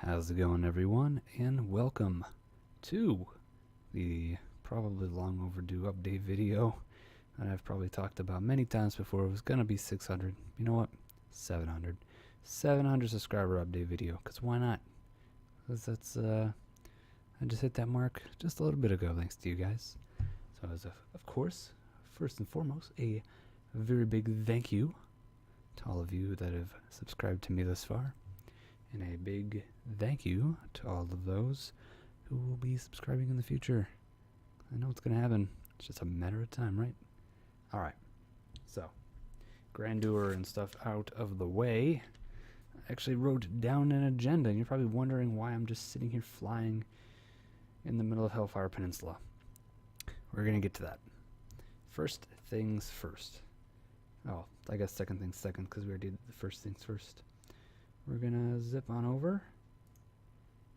How's it going, everyone? And welcome to the probably long overdue update video that I've probably talked about many times before. It was gonna be 600. You know what? 700. 700 subscriber update video. Because why not? Because I just hit that mark just a little bit ago, thanks to you guys. So, of course, first and foremost, a very big thank you to all of you that have subscribed to me thus far. And a big thank you to all of those who will be subscribing in the future. I know it's going to happen. It's just a matter of time, right? All right. So, grandeur and stuff out of the way. I actually wrote down an agenda, and you're probably wondering why I'm just sitting here flying in the middle of Hellfire Peninsula. We're going to get to that. First things first. Oh, I guess second things second, because we already did the first things first. We're gonna zip on over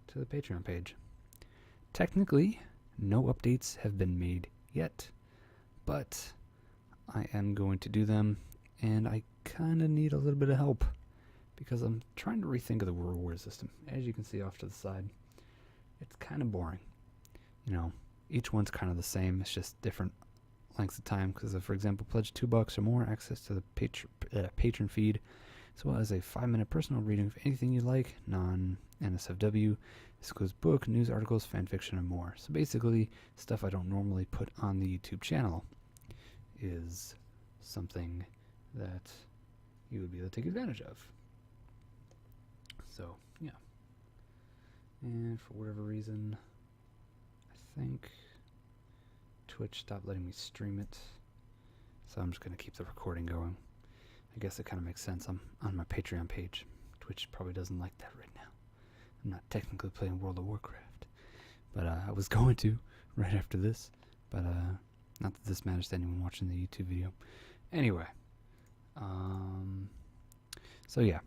to the Patreon page. Technically, no updates have been made yet, but I am going to do them, and I kind of need a little bit of help because I'm trying to rethink of the reward system. As you can see off to the side, it's kind of boring. You know, each one's kind of the same. It's just different lengths of time. Because, for example, pledge $2 or more, access to the patron feed, as well as a 5-minute personal reading of anything you like, non-NSFW. This includes book, news articles, fan fiction, and more. So basically, stuff I don't normally put on the YouTube channel is something that you would be able to take advantage of. So, yeah. And for whatever reason, I think Twitch stopped letting me stream it. So I'm just going to keep the recording going. I guess it kind of makes sense. I'm on my Patreon page. Twitch probably doesn't like that right now. I'm not technically playing World of Warcraft. But I was going to right after this. But not that this matters to anyone watching the YouTube video. Anyway. So yeah.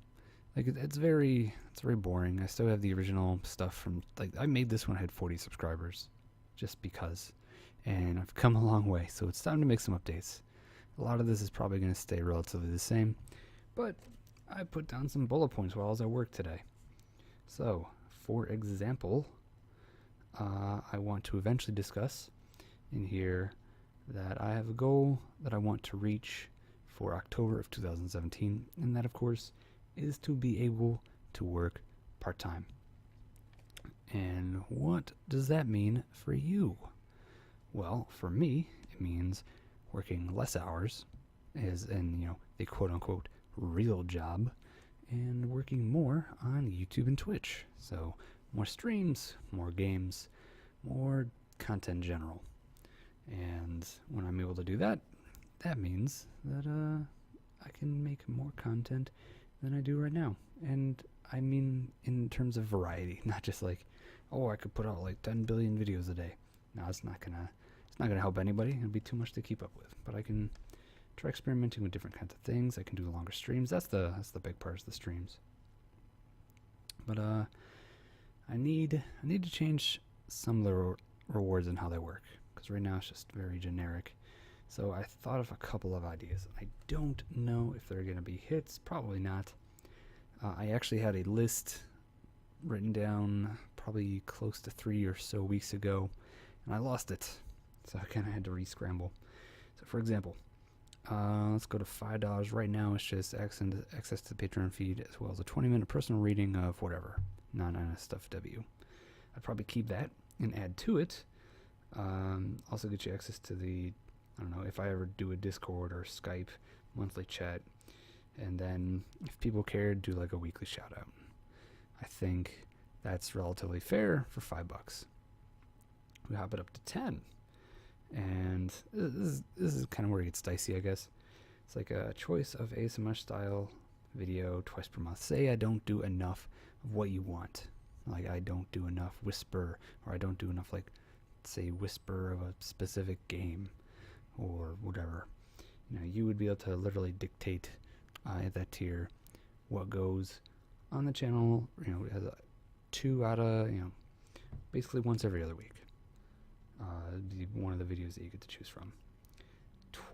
Like it's very boring. I still have the original stuff from, like, I made this when I had 40 subscribers. Just because. And I've come a long way. So it's time to make some updates. A lot of this is probably going to stay relatively the same, but I put down some bullet points while I was at work today. So, for example, I want to eventually discuss in here that I have a goal that I want to reach for October of 2017, and that, of course, is to be able to work part-time. And what does that mean for you? Well, for me, it means working less hours, as in, the quote-unquote real job, and working more on YouTube and Twitch. So more streams, more games, more content in general. And when I'm able to do that, that means that I can make more content than I do right now. And I mean in terms of variety, not just like, oh, I could put out like 10 billion videos a day. No, it's not gonna help anybody. It'll be too much to keep up with. But I can try experimenting with different kinds of things. I can do longer streams. That's the big part, is the streams. But I need to change some of the rewards and how they work, because right now it's just very generic. So I thought of a couple of ideas. I don't know if they're going to be hits. Probably not. I actually had a list written down probably close to 3 or so weeks ago, and I lost it. So I kind of had to re-scramble. So for example, let's go to $5. Right now it's just access to the Patreon feed, as well as a 20-minute personal reading of whatever, non-NSFW. I'd probably keep that and add to it. Also get you access to the, I don't know, if I ever do a Discord or Skype monthly chat. And then if people cared, do like a weekly shout out. I think that's relatively fair for $5. We hop it up to 10. And this is kind of where it gets dicey, I guess. It's like a choice of ASMR style video twice per month. Say I don't do enough of what you want. Like I don't do enough whisper, or I don't do enough, like, say, whisper of a specific game or whatever. You would be able to literally dictate at that tier what goes on the channel, as a 2 out of, basically once every other week. One of the videos that you get to choose from.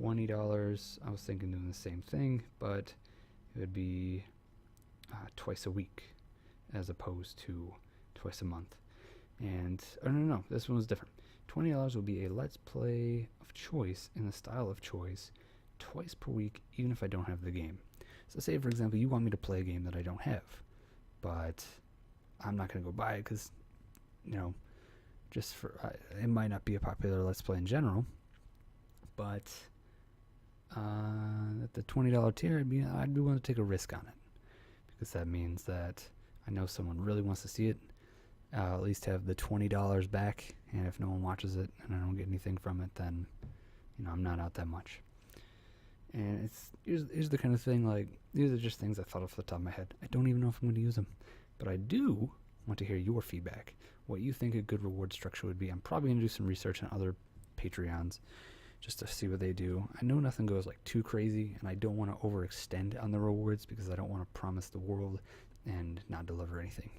$20, I was thinking doing the same thing, but it would be twice a week. as opposed to twice a month. And no, this one was different. $20 will be a Let's Play of choice in the style of choice twice per week, even if I don't have the game. So say, for example, you want me to play a game that I don't have, but I'm not going to go buy it because, just for it might not be a popular Let's Play in general, but at the $20 tier, I'd be willing to take a risk on it, because that means that I know someone really wants to see it. I'll at least have the $20 back, and if no one watches it and I don't get anything from it, then I'm not out that much. And here's the kind of thing, like, these are just things I thought off the top of my head. I don't even know if I'm going to use them, but I do want to hear your feedback, what you think a good reward structure would be. I'm probably going to do some research on other Patreons just to see what they do. I know nothing goes like too crazy, and I don't want to overextend on the rewards because I don't want to promise the world and not deliver anything.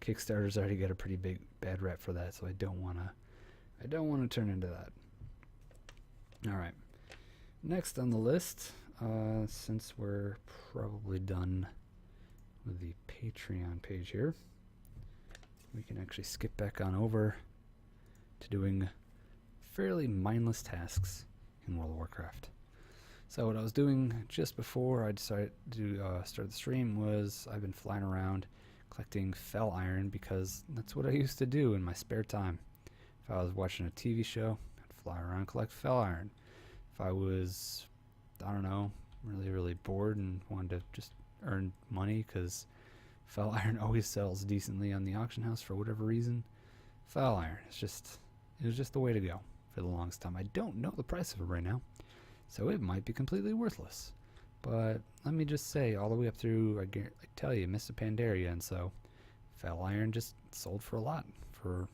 Kickstarters already get a pretty bad rep for that, so I don't want to turn into that. All right. Next on the list, since we're probably done with the Patreon page here, we can actually skip back on over to doing fairly mindless tasks in World of Warcraft. So what I was doing just before I decided to start the stream was I've been flying around collecting fell iron because that's what I used to do in my spare time. If I was watching a TV show, I'd fly around and collect fell iron. If I was, really, really bored and wanted to just earn money because fell iron always sells decently on the auction house for whatever reason, fell iron, it was just the way to go for the longest time. I don't know the price of it right now, so it might be completely worthless. But let me just say, all the way up through, I tell you, Mr. Pandaria, and so fell iron just sold for a lot for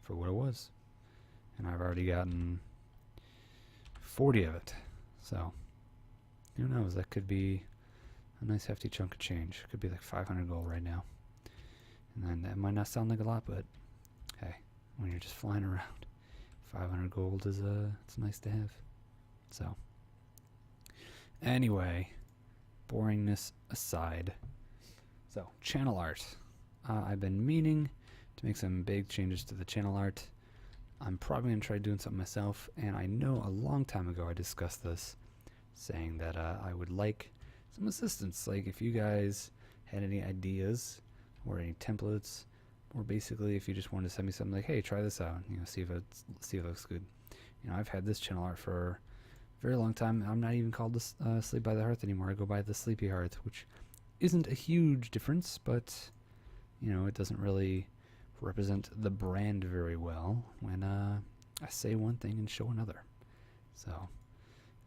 what it was. And I've already gotten 40 of it. So, who knows? That could be a nice hefty chunk of change. It could be like 500 gold right now. And then that might not sound like a lot, but hey, when you're just flying around, 500 gold is it's nice to have. So, anyway, boringness aside. So, channel art. I've been meaning to make some big changes to the channel art. I'm probably going to try doing something myself, and I know a long time ago I discussed this, saying that I would like some assistance. Like, if you guys had any ideas or any templates, or basically if you just wanted to send me something like, hey, try this out, see if it looks good. I've had this channel art for a very long time. I'm not even called Sleep by the Hearth anymore. I go by the Sleepy Hearth, which isn't a huge difference, but it doesn't really represent the brand very well when I say one thing and show another. So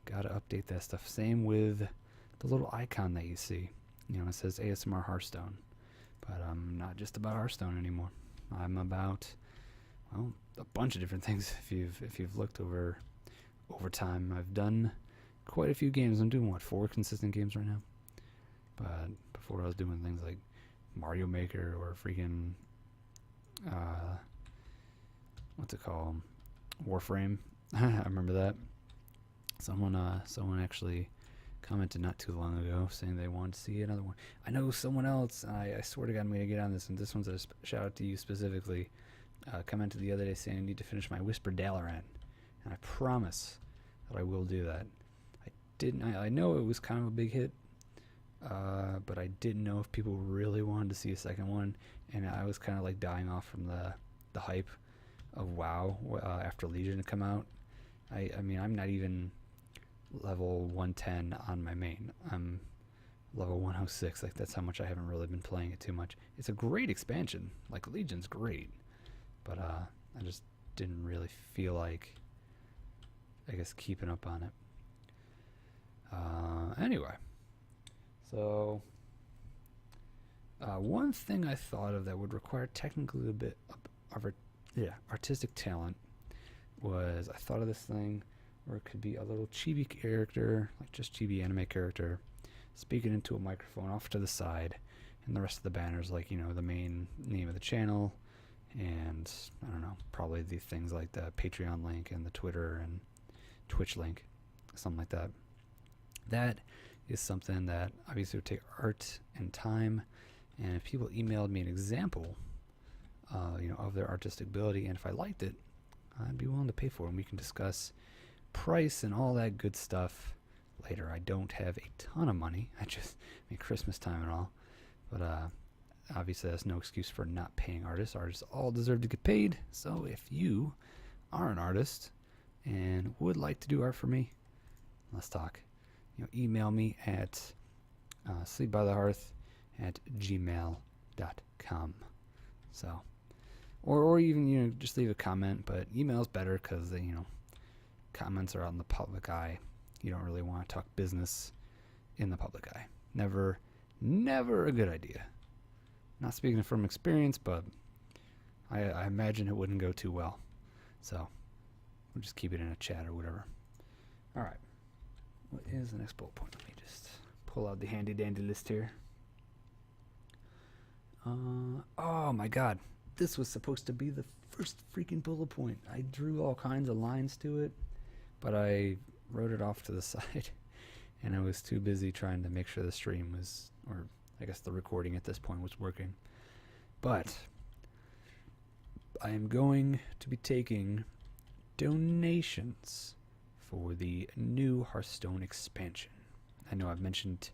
gotta update that stuff. Same with the little icon that you see. It says ASMR Hearthstone, but I'm not just about Hearthstone anymore. I'm about, well, a bunch of different things. If you've looked over time, I've done quite a few games. I'm doing 4 consistent games right now. But before I was doing things like Mario Maker or freaking what's it called? Warframe. I remember that. Someone actually commented not too long ago saying they wanted to see another one. I know someone else, I swear to God I'm going to get on this, and this one's a shout out to you specifically, commented the other day saying I need to finish my Whisper Dalaran, and I promise that I will do that. I know it was kind of a big hit, but I didn't know if people really wanted to see a second one, and I was kind of like dying off from the hype of WoW after Legion had come out. I mean, I'm not even level 110 on my main. I'm level 106. Like, that's how much I haven't really been playing it too much. It's a great expansion. Like, Legion's great, but I just didn't really feel like, I guess, keeping up on it. Anyway, so one thing I thought of that would require technically a bit of artistic talent was, I thought of this thing where it could be a little chibi character, like just chibi anime character, speaking into a microphone off to the side, and the rest of the banners, like, the main name of the channel, and I don't know, probably the things like the Patreon link and the Twitter and Twitch link, something like that. That is something that obviously would take art and time, And if people emailed me an example, of their artistic ability, and if I liked it, I'd be willing to pay for it. And we can discuss price and all that good stuff later. I don't have a ton of money. Christmas time and all. But obviously that's no excuse for not paying artists. Artists all deserve to get paid. So if you are an artist and would like to do art for me, let's talk. Email me at sleepbythehearth@gmail.com. So, or even just leave a comment. But email's better because comments are out in the public eye. You don't really want to talk business in the public eye. Never a good idea. Not speaking from experience, but I imagine it wouldn't go too well. So we'll just keep it in a chat or whatever. All right. What is the next bullet point? Let me just pull out the handy dandy list here. Oh my God. This was supposed to be the first freaking bullet point. I drew all kinds of lines to it, but I wrote it off to the side, and I was too busy trying to make sure the stream was, or I guess the recording at this point was working. But I am going to be taking donations for the new Hearthstone expansion. I know I've mentioned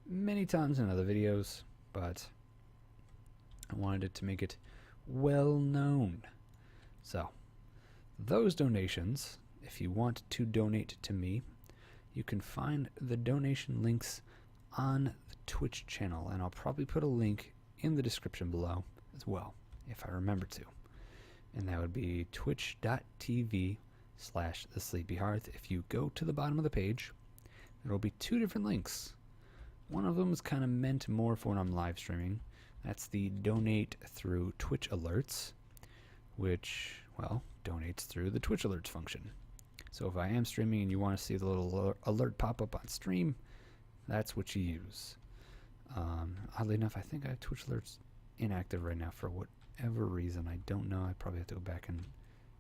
many times in other videos, but I wanted it to make it well known. So, those donations, if you want to donate to me, you can find the donation links on the Twitch channel, and I'll probably put a link in the description below as well, if I remember to. And that would be twitch.tv/thesleepyhearth. If you go to the bottom of the page, there will be two different links. One of them is kind of meant more for when I'm live streaming. That's the donate through Twitch alerts, which, donates through the Twitch alerts function. So if I am streaming and you want to see the little alert pop up on stream, that's what you use. Oddly enough, I think I have Twitch alerts inactive right now for whatever reason. I don't know. I probably have to go back and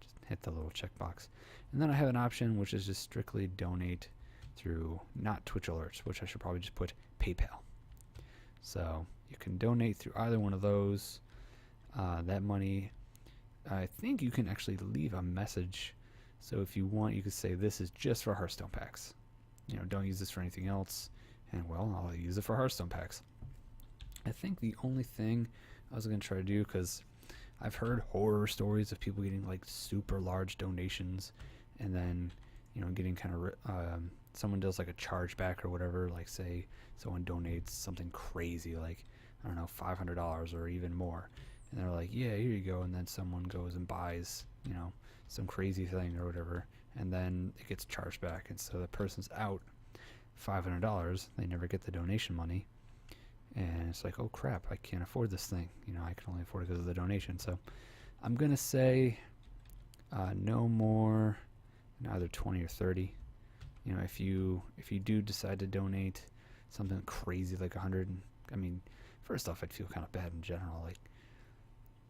just hit the little checkbox. And then I have an option which is just strictly donate through not Twitch alerts, which I should probably just put PayPal. So you can donate through either one of those. That money, I think you can actually leave a message. So if you want, you could say this is just for Hearthstone packs. Don't use this for anything else. And I'll use it for Hearthstone packs. I think the only thing I was going to try to do, because I've heard horror stories of people getting like super large donations and then, getting kind of, someone does like a chargeback or whatever, like say someone donates something crazy, like, I don't know, $500 or even more. And they're like, yeah, here you go. And then someone goes and buys, some crazy thing or whatever. And then it gets charged back. And so the person's out $500. They never get the donation money. And it's like, oh crap, I can't afford this thing. I can only afford it because of the donation. So I'm going to say no more than either 20 or 30. If you do decide to donate something crazy like 100, first off, I'd feel kind of bad in general, like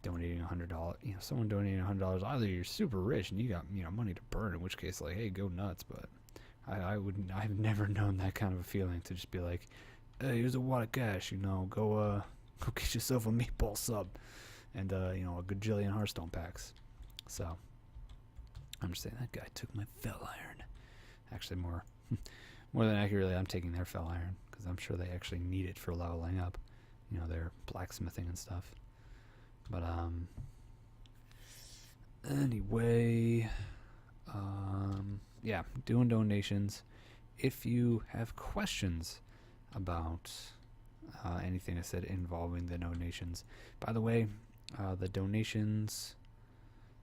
donating $100. Someone donating $100, either you're super rich and you got money to burn, in which case, like, hey, go nuts. But I've never known that kind of a feeling to just be like, hey, here's a wad of cash, go get yourself a meatball sub and a gajillion Hearthstone packs. So I'm just saying that guy took my fell iron. Actually, more than accurately, I'm taking their fell iron because I'm sure they actually need it for leveling up, their blacksmithing and stuff. But anyway, yeah, doing donations. If you have questions about anything I said involving the donations, by the way, the donations,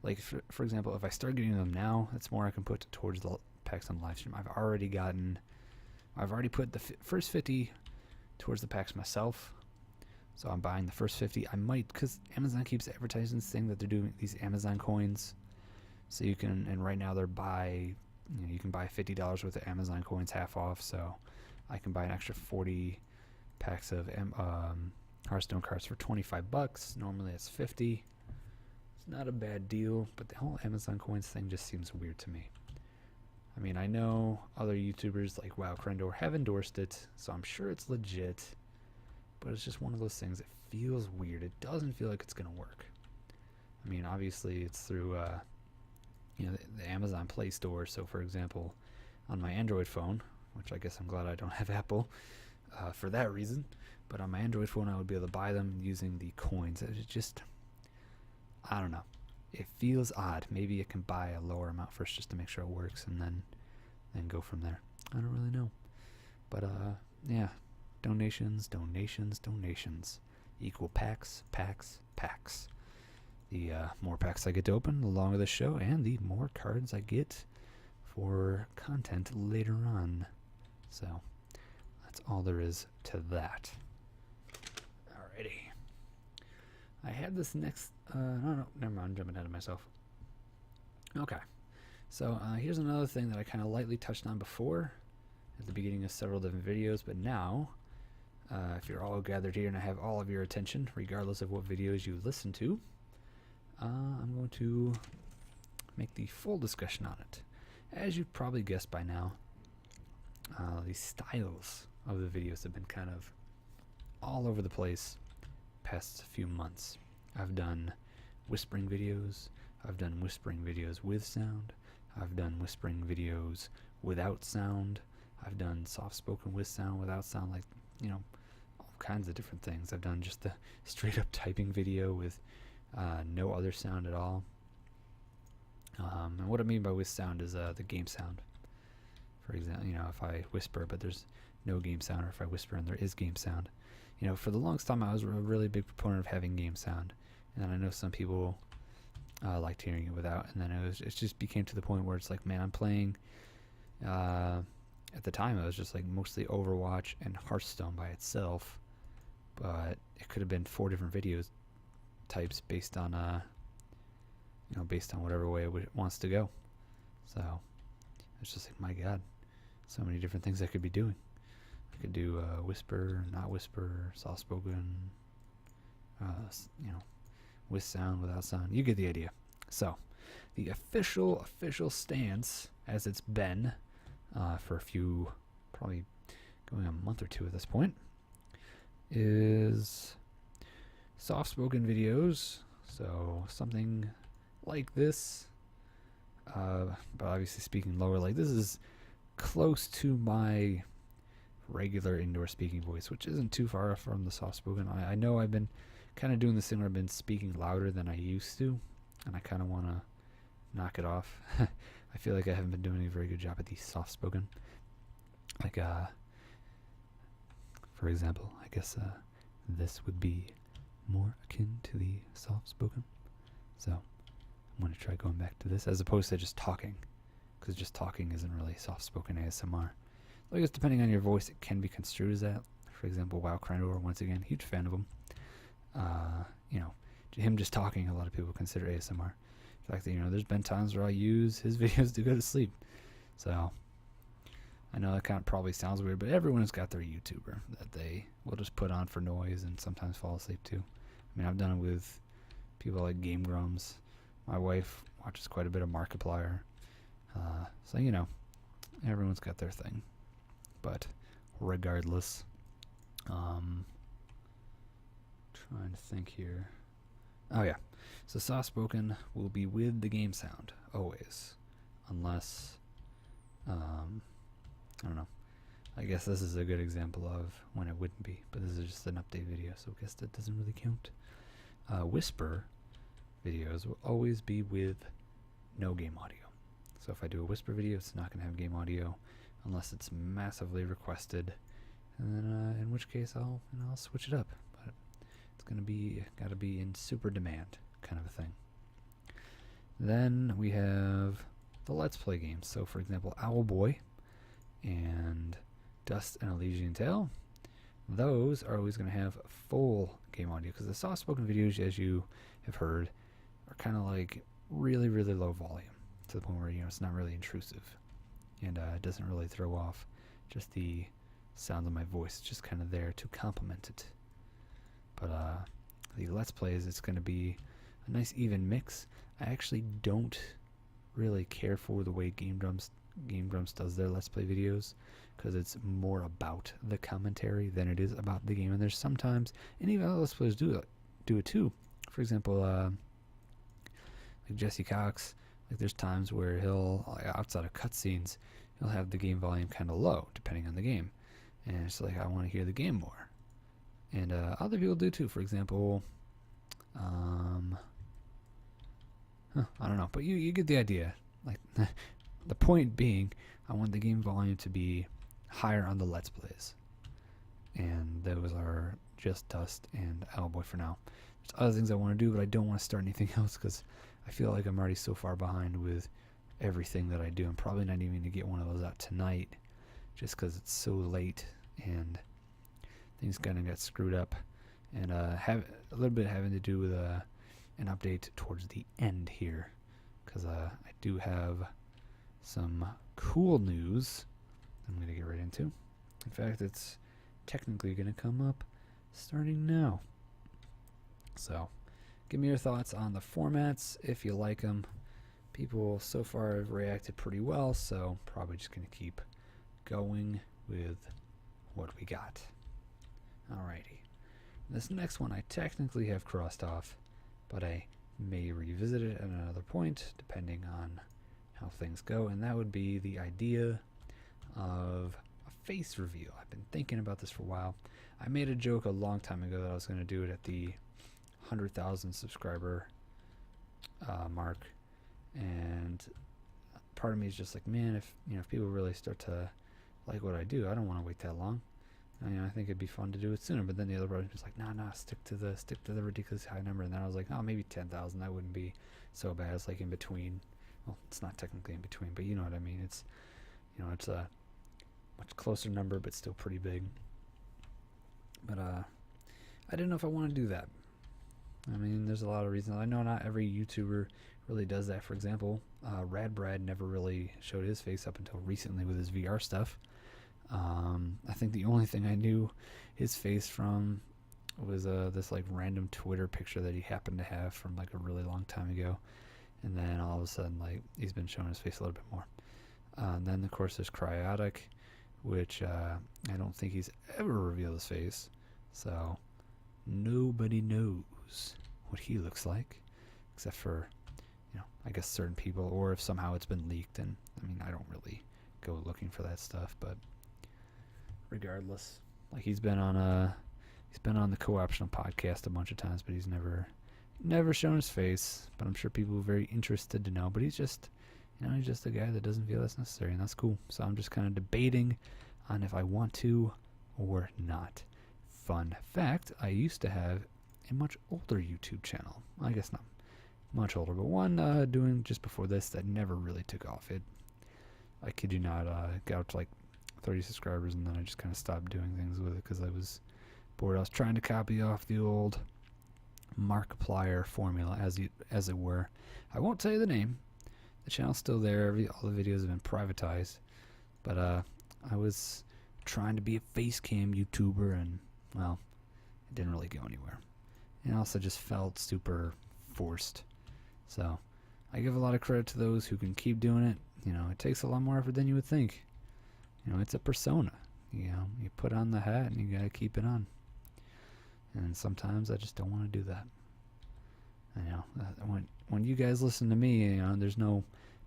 like for example, if I start getting them now, that's more I can put towards the packs on live stream. I've already put the first 50 towards the packs myself. So I'm buying the first 50. I might, because Amazon keeps advertising this thing that they're doing these Amazon coins. So you can, and right now you can buy $50 worth of Amazon coins half off. So I can buy an extra 40 packs of Hearthstone cards for $25. Normally it's $50. It's not a bad deal, but the whole Amazon coins thing just seems weird to me. I know other YouTubers like WoW Crendor have endorsed it, so I'm sure it's legit. but it's just one of those things that feels weird. It doesn't feel like it's going to work. I mean, obviously it's through the Amazon Play Store. So, for example, on my Android phone, which I guess I'm glad I don't have Apple for that reason, but on my Android phone I would be able to buy them using the coins. It just, I don't know. It feels odd. Maybe it can buy a lower amount first just to make sure it works, and then go from there. I don't really know. But yeah, donations equal packs. The more packs I get to open, the longer the show, and the more cards I get for content later on. So that's all there is to that. Alrighty. I had this next. No, never mind. I'm jumping ahead of myself. Okay. So here's another thing that I kind of lightly touched on before at the beginning of several different videos, but now, if you're all gathered here and I have all of your attention, regardless of what videos you listen to, I'm going to make the full discussion on it. As you've probably guessed by now, the styles of the videos have been kind of all over the place past few months. I've done whispering videos. I've done whispering videos with sound. I've done whispering videos without sound. I've done soft-spoken with sound, without sound, like, all kinds of different things. I've done just the straight-up typing video with no other sound at all. And what I mean by with sound is the game sound. For example, if I whisper but there's no game sound, or if I whisper and there is game sound. For the longest time I was a really big proponent of having game sound. And then I know some people liked hearing it without, and then it just became to the point where it's like, man, I'm playing, at the time it was just like mostly Overwatch and Hearthstone by itself, but it could have been 4 different videos types based on whatever way it wants to go. So it's just like, my god, so many different things I could be doing. I could do whisper, not whisper, soft spoken, with sound, without sound. You get the idea. So the official stance, as it's been for a few, probably going a month or two at this point, is soft-spoken videos. So something like this, but obviously speaking lower. Like, this is close to my regular indoor speaking voice, which isn't too far from the soft-spoken. I know I've been kind of doing this thing where I've been speaking louder than I used to, and I kind of want to knock it off. I feel like I haven't been doing a very good job at the soft-spoken. Like, for example, I guess this would be more akin to the soft-spoken. So I'm going to try going back to this, as opposed to just talking, because just talking isn't really soft-spoken ASMR. I guess depending on your voice, it can be construed as that. For example, Wow Crandor, once again, huge fan of him. Him just talking, a lot of people consider ASMR. In fact, there's been times where I use his videos to go to sleep. So I know that kind of probably sounds weird, but everyone has got their YouTuber that they will just put on for noise and sometimes fall asleep to. I mean, I've done it with people like Game Grumps. My wife watches quite a bit of Markiplier. So, everyone's got their thing. But regardless, trying to think here. Oh yeah, so soft-spoken will be with the game sound always, unless I don't know. I guess this is a good example of when it wouldn't be, but this is just an update video, so I guess that doesn't really count. Whisper videos will always be with no game audio. So if I do a whisper video, it's not going to have game audio unless it's massively requested, and then in which case I'll switch it up. But it's got to be in super demand kind of a thing. Then we have the Let's Play games. So for example, Owlboy and Dust and Elysian Tale, those are always going to have full game audio, because the soft-spoken videos, as you have heard, are kind of like really, really low volume, to the point where it's not really intrusive, and it doesn't really throw off just the sound of my voice. It's just kind of there to complement it. But the Let's Plays, it's going to be a nice even mix. I actually don't really care for the way Game Grumps Game Grumps does their Let's Play videos, because it's more about the commentary than it is about the game. And there's sometimes, and even other Let's Players do it too. For example, like Jesse Cox, like there's times where he'll, outside of cutscenes, he'll have the game volume kind of low, depending on the game. And it's like, I want to hear the game more. And other people do too. For example, I don't know, but you get the idea. Like, the point being, I want the game volume to be higher on the Let's Plays. And those are just Dust and Owlboy for now. There's other things I want to do, but I don't want to start anything else because I feel like I'm already so far behind with everything that I do. I'm probably not even going to get one of those out tonight just because it's so late and things kind of got screwed up. And have a little bit having to do with an update towards the end here, because I do have some cool news I'm going to get right into. In fact, it's technically going to come up starting now. So, give me your thoughts on the formats, if you like them. People so far have reacted pretty well, so probably just going to keep going with what we got. Alrighty. This next one I technically have crossed off, but I may revisit it at another point, depending on how things go, and that would be the idea of a face reveal. I've been thinking about this for a while. I made a joke a long time ago that I was going to do it at the 100,000 subscriber mark, and part of me is just like, man, if people really start to like what I do, I don't want to wait that long. I think it'd be fun to do it sooner. But then the other part was like, no, stick to the ridiculous high number. And then I was like, oh, maybe 10,000. That wouldn't be so bad. It's like in between. Well, it's not technically in between, but you know what I mean. It's, it's a much closer number, but still pretty big. But I didn't know if I want to do that. I mean, there's a lot of reasons. I know not every YouTuber really does that. For example, Rad Brad never really showed his face up until recently with his VR stuff. I think the only thing I knew his face from was this like random Twitter picture that he happened to have from like a really long time ago, and then all of a sudden like he's been showing his face a little bit more. And then of course there's Cryotic, which I don't think he's ever revealed his face, so nobody knows what he looks like, except for I guess certain people, or if somehow it's been leaked. And I mean, I don't really go looking for that stuff, but regardless, like he's been on the Co-optional podcast a bunch of times, but he's never shown his face. But I'm sure people are very interested to know. But he's just he's just a guy that doesn't feel that's necessary, and that's cool. So I'm just kind of debating on if I want to or not. Fun fact, I used to have a much older YouTube channel. I guess not much older, but one doing just before this that never really took off. I kid you not, got up to like 30 subscribers, and then I just kind of stopped doing things with it because I was bored. I was trying to copy off the old Markiplier formula, as it were. I won't tell you the name. The channel's still there. All the videos have been privatized, but I was trying to be a face cam YouTuber, and well, it didn't really go anywhere. And also just felt super forced. So I give a lot of credit to those who can keep doing it. It takes a lot more effort than you would think. It's a persona. You put on the hat and you gotta keep it on. And sometimes I just don't want to do that. When you guys listen to me, there's no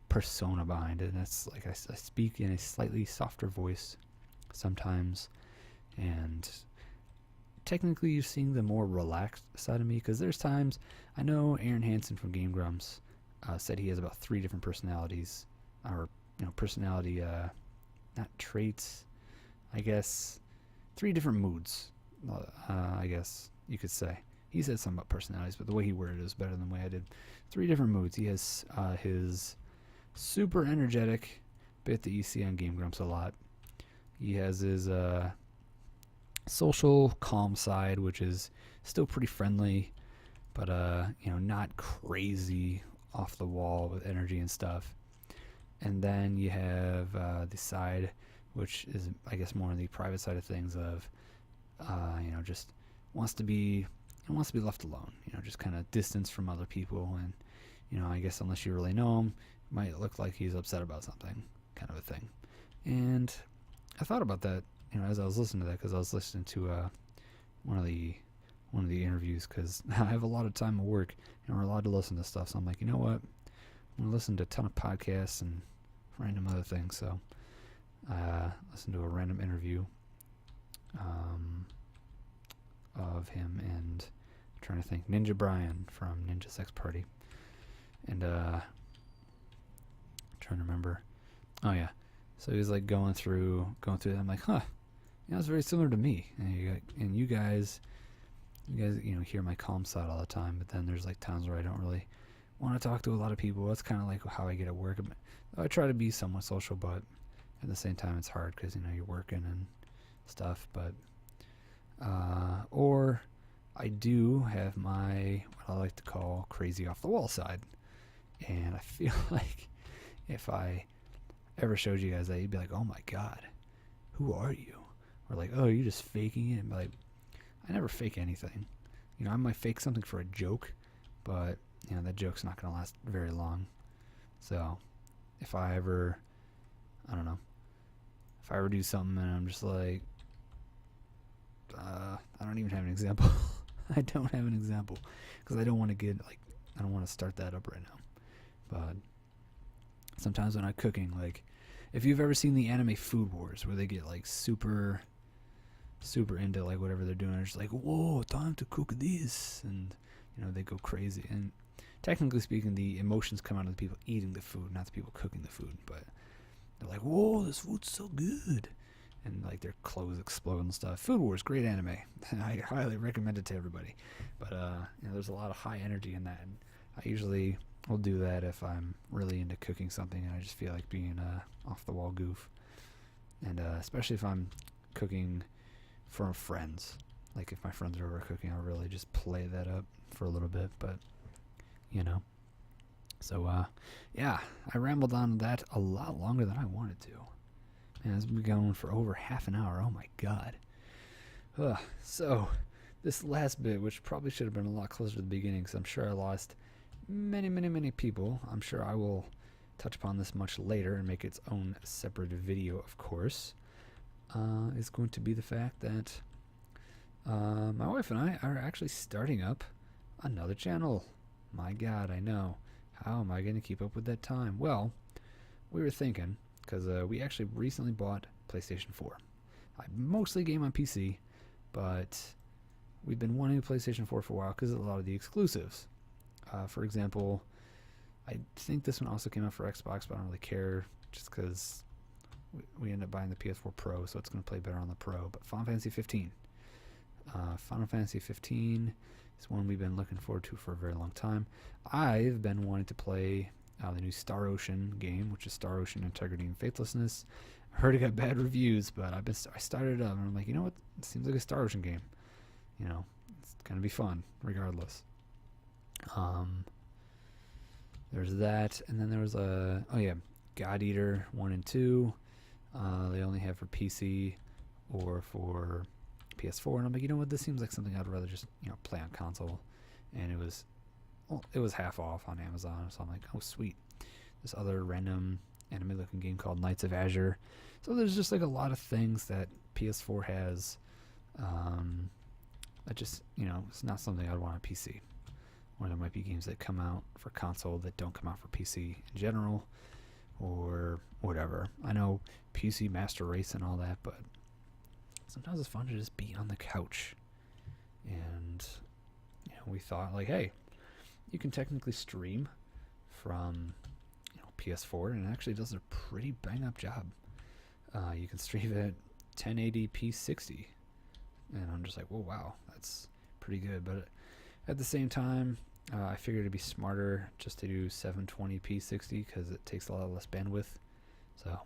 persona behind it. It's like I speak in a slightly softer voice sometimes, and technically you're seeing the more relaxed side of me, because there's times, I know Aaron Hansen from Game Grumps said he has about 3 different personalities, or personality, not traits, I guess, 3 different moods, I guess you could say. He said something about personalities, but the way he worded it was better than the way I did. 3 different moods. He has his super energetic bit that you see on Game Grumps a lot. He has his social, calm side, which is still pretty friendly, but not crazy off the wall with energy and stuff. And then you have the side, which is, I guess, more on the private side of things, of just wants to be left alone. Just kind of distance from other people, and I guess unless you really know him, it might look like he's upset about something. kind of a thing. And I thought about that, as I was listening to that, because I was listening to one of the interviews, because I have a lot of time at work and we're allowed to listen to stuff. So I'm like, you know what? I'm gonna listen to a ton of podcasts and random other things. So I listened to a random interview of him and I'm trying to think, Ninja Brian from Ninja Sex Party, and trying to remember. Oh yeah, so he was like going through that. I'm like, huh, it's very similar to me. And you guys, hear my calm side all the time, but then there's like times where I don't really want to talk to a lot of people. That's kind of like how I get at work. I try to be somewhat social, but at the same time it's hard because you're working and stuff. But or I do have my, what I like to call, crazy off the wall side, and I feel like if I ever showed you guys that, you'd be like, oh my god, who are you? Or like, oh, you're just faking it. And like, I never fake anything. I might fake something for a joke, but that joke's not going to last very long. So if I ever, I don't know, if I ever do something and I'm just like, I don't even have an example. I don't have an example because I don't want to I don't want to start that up right now. But sometimes when I'm cooking, like, if you've ever seen the anime Food Wars, where they get like super into like whatever they're doing, it's like, whoa, time to cook this, and they go crazy. And technically speaking, the emotions come out of the people eating the food, not the people cooking the food. But they're like, whoa, this food's so good, and like their clothes explode and stuff. Food Wars, great anime. I highly recommend it to everybody. But there's a lot of high energy in that, and I usually will do that if I'm really into cooking something and I just feel like being off the wall goof. And especially if I'm cooking for friends. Like if my friends are over cooking, I'll really just play that up for a little bit. But so yeah, I rambled on that a lot longer than I wanted to. And it's been going for over half an hour. Oh my god. So this last bit, which probably should have been a lot closer to the beginning, because I'm sure I lost many people. I'm sure I will touch upon this much later and make its own separate video, of course. Is going to be the fact that my wife and I are actually starting up another channel. My god, I know. How am I going to keep up with that time? Well, we were thinking, because we actually recently bought PlayStation 4. I mostly game on PC, but we've been wanting a PlayStation 4 for a while because of a lot of the exclusives. For example, I think this one also came out for Xbox, but I don't really care just because we ended up buying the PS4 Pro, so it's going to play better on the Pro. But Final Fantasy 15. Final Fantasy 15 is one we've been looking forward to for a very long time. I've been wanting to play the new Star Ocean game, which is Star Ocean Integrity and Faithlessness. I heard it got bad reviews, but I started it up, and I'm like, you know what? It seems like a Star Ocean game. It's going to be fun, regardless. There's that, and then there was God Eater 1 and 2. They only have for PC or for PS4, and I'm like, you know what, this seems like something I'd rather just play on console. And it was half off on Amazon, so I'm like, oh sweet. This other random anime looking game called Knights of Azure. So there's just like a lot of things that PS4 has that just it's not something I'd want on PC. Or there might be games that come out for console that don't come out for PC in general, or whatever. I know PC Master Race and all that, but sometimes it's fun to just be on the couch. And we thought, like, hey, you can technically stream from PS4, and it actually does a pretty bang up job. You can stream at 1080p 60, and I'm just like, whoa, wow, that's pretty good. But at the same time, I figured it'd be smarter just to do 720p 60 because it takes a lot less bandwidth. So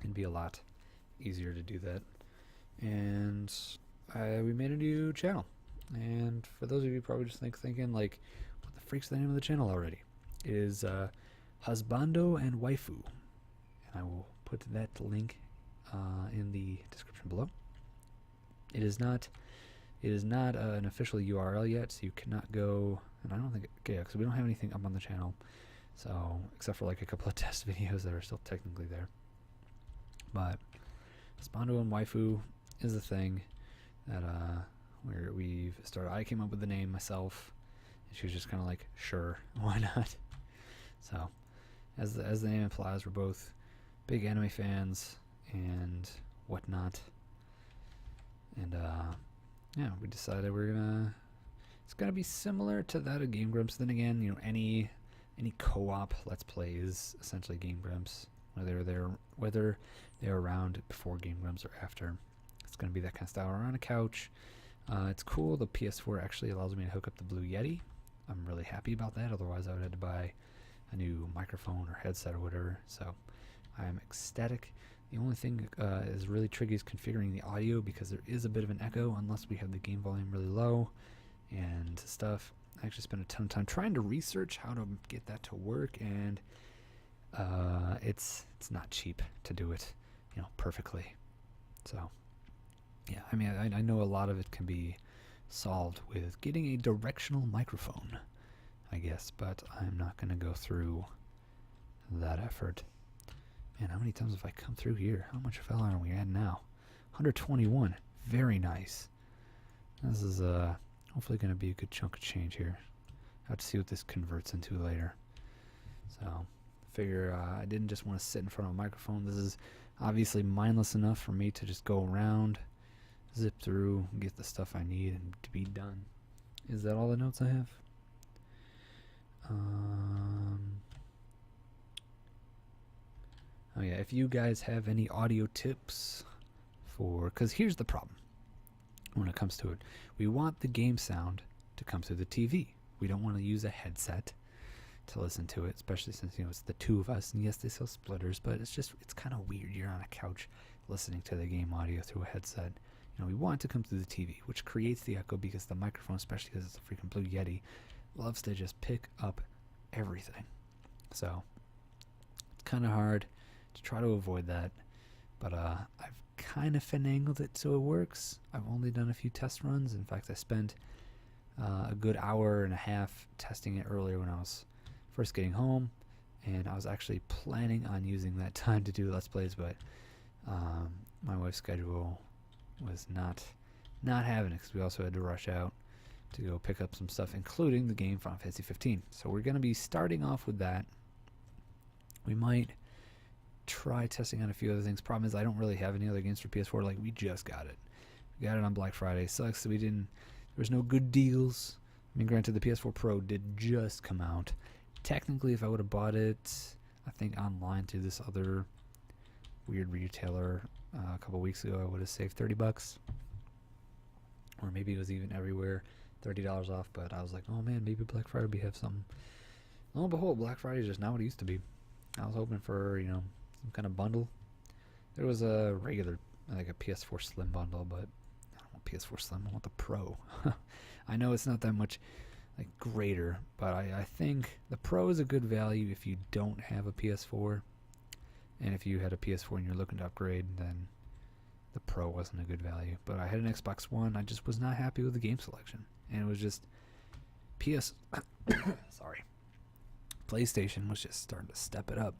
it'd be a lot easier to do that. And we made a new channel. And for those of you probably just thinking like, what the freak's the name of the channel already? It is Husbando and Waifu. And I will put that link in the description below. It is not an official URL yet, so you cannot go, and I don't think, because we don't have anything up on the channel, So, except for like a couple of test videos that are still technically there. But Husbando and Waifu is a thing that where we've started. I came up with the name myself, and she was just kind of like, sure, why not? So, as the name implies, we're both big anime fans and whatnot. And yeah, we decided it's gonna be similar to that of Game Grumps. Then again, you know, any co-op Let's Play is essentially Game Grumps, whether they're around before Game Grumps or after. It's gonna be that kind of style. We're on a couch. It's cool. The PS4 actually allows me to hook up the Blue Yeti. I'm really happy about that. Otherwise, I would have to buy a new microphone or headset or whatever. So I'm ecstatic. The only thing is really tricky is configuring the audio, because there is a bit of an echo unless we have the game volume really low and stuff. I actually spent a ton of time trying to research how to get that to work, and it's not cheap to do it, you know, perfectly. So yeah, I mean, I know a lot of it can be solved with getting a directional microphone, I guess, but I'm not going to go through that effort. Man, how many times have I come through here? How much fell are we at now? 121. Very nice. This is hopefully going to be a good chunk of change here. I'll have to see what this converts into later. So, figure I didn't just want to sit in front of a microphone. This is obviously mindless enough for me to just go around, zip through, get the stuff I need, and to be done. Is that all the notes I have? Oh yeah, if you guys have any audio tips because here's the problem when it comes to it. We want the game sound to come through the TV. We don't want to use a headset to listen to it, especially since, you know, it's the two of us. And yes, they sell splitters, but it's kind of weird. You're on a couch listening to the game audio through a headset. You know, we want it to come through the TV, which creates the echo because the microphone, especially because it's a freaking Blue Yeti, loves to just pick up everything. So it's kind of hard to try to avoid that, but I've kind of finagled it so it works. I've only done a few test runs. In fact, I spent a good hour and a half testing it earlier when I was first getting home, and I was actually planning on using that time to do Let's Plays, but my wife's schedule was not having it, because we also had to rush out to go pick up some stuff, including the game Final Fantasy 15. So we're going to be starting off with that. We might try testing on a few other things. Problem is, I don't really have any other games for PS4. Like, we just got it. We got it on Black Friday. Sucks that there was no good deals. I mean, granted, the PS4 Pro did just come out. Technically, if I would have bought it, I think online through this other weird retailer a couple weeks ago, I would have saved $30. Or maybe it was even everywhere $30 off, but I was like, oh man, maybe Black Friday will have something. Lo and behold, Black Friday is just not what it used to be. I was hoping for, you know, some kind of bundle. There was a regular, like a PS4 Slim bundle, but I don't want PS4 Slim, I want the Pro. I know it's not that much like greater, but I think the Pro is a good value if you don't have a PS4. And if you had a PS4 and you're looking to upgrade, then the Pro wasn't a good value. But I had an Xbox One. I just was not happy with the game selection. And it was just sorry. PlayStation was just starting to step it up.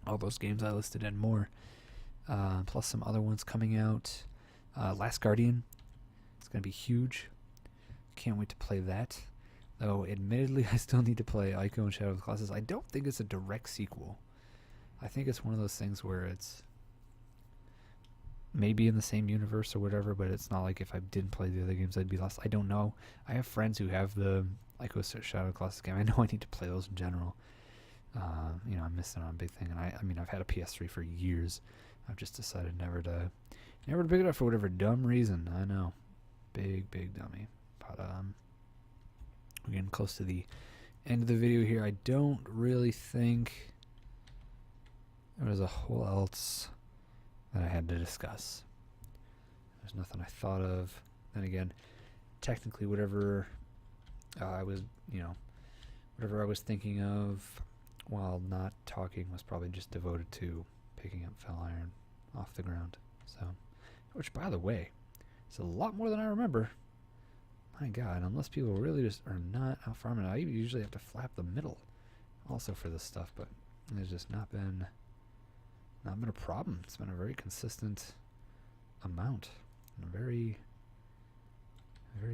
All those games I listed and more. Plus some other ones coming out. Last Guardian. It's going to be huge. Can't wait to play that. Though, admittedly, I still need to play Ico and Shadow of the Colossus. I don't think it's a direct sequel. I think it's one of those things where it's maybe in the same universe or whatever, but it's not like if I didn't play the other games, I'd be lost. I don't know. I have friends who have the Ico Shadow of the Colossus game. I know I need to play those in general. You know, I'm missing on a big thing. And I mean, I've had a PS3 for years. I've just decided never to pick it up for whatever dumb reason. I know. Big dummy. But, we're getting close to the end of the video here. I don't really think there was a whole else that I had to discuss. There's nothing I thought of. Then again, technically whatever I was thinking of while not talking was probably just devoted to picking up fell iron off the ground. So, which by the way, it's a lot more than I remember. My God, unless people really just are not out farming, I usually have to flap the middle also for this stuff, but it's just not been a problem. It's been a very consistent amount. I'm very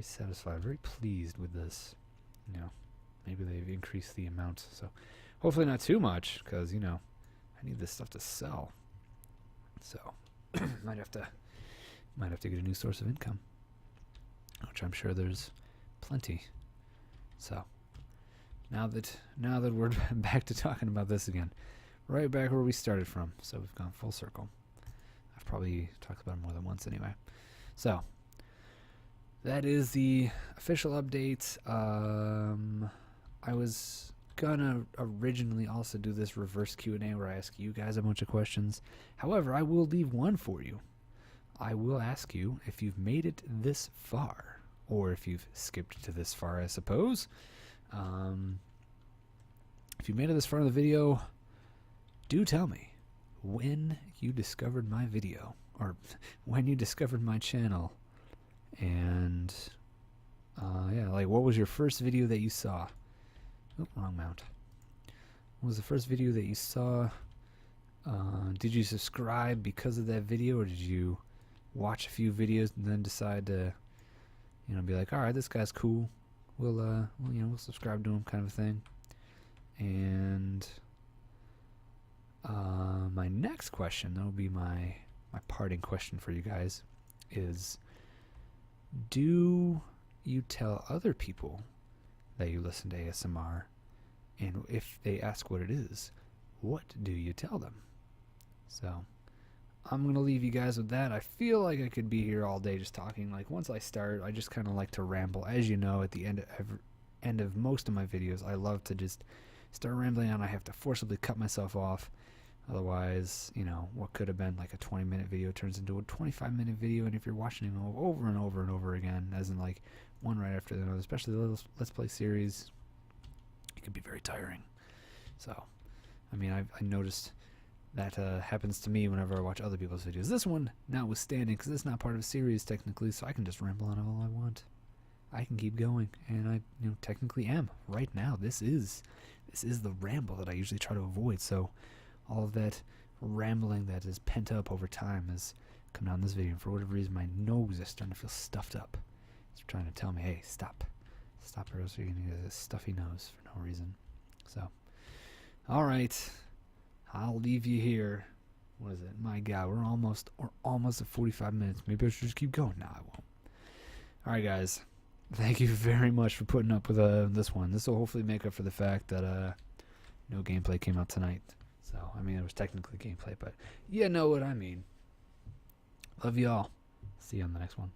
satisfied, very pleased with this. You know, maybe they've increased the amount, so hopefully not too much, because I need this stuff to sell. So might have to get a new source of income, which I'm sure there's plenty. So now that we're back to talking about this again, right back where we started from. So we've gone full circle. I've probably talked about it more than once anyway. So that is the official update. I was gonna originally also do this reverse Q&A where I ask you guys a bunch of questions. However, I will leave one for you. I will ask you if you've made it this far, or if you've skipped to this far, I suppose. If you made it this far in the video, do tell me when you discovered my video, or when you discovered my channel, and yeah, like what was your first video that you saw? Oh, wrong mount. What was the first video that you saw? Did you subscribe because of that video, or did you watch a few videos and then decide to, be like, all right, this guy's cool. We'll subscribe to him, kind of thing. And my next question, that will be my parting question for you guys, is: do you tell other people that you listen to ASMR? And if they ask what it is, what do you tell them? So I'm going to leave you guys with that. I feel like I could be here all day just talking. Like, once I start, I just kind of like to ramble. As you know, at the end of most of my videos, I love to just start rambling on. I have to forcibly cut myself off. Otherwise, what could have been like a 20-minute video turns into a 25-minute video. And if you're watching it over and over and over again, as in like one right after the other, especially the Let's Play series, it can be very tiring. So, I mean, I noticed that happens to me whenever I watch other people's videos. This one, notwithstanding, because it's not part of a series technically, so I can just ramble on all I want. I can keep going, and I, technically am right now. This is the ramble that I usually try to avoid. So, all of that rambling that is pent up over time has come down in this video. And for whatever reason, my nose is starting to feel stuffed up. It's trying to tell me, hey, stop, or else you're gonna get a stuffy nose for no reason. So, all right. I'll leave you here. What is it? My God, we're almost at 45 minutes. Maybe I should just keep going. No, I won't. All right, guys. Thank you very much for putting up with this one. This will hopefully make up for the fact that no gameplay came out tonight. So, I mean, it was technically gameplay, but you know what I mean. Love y'all. See you on the next one.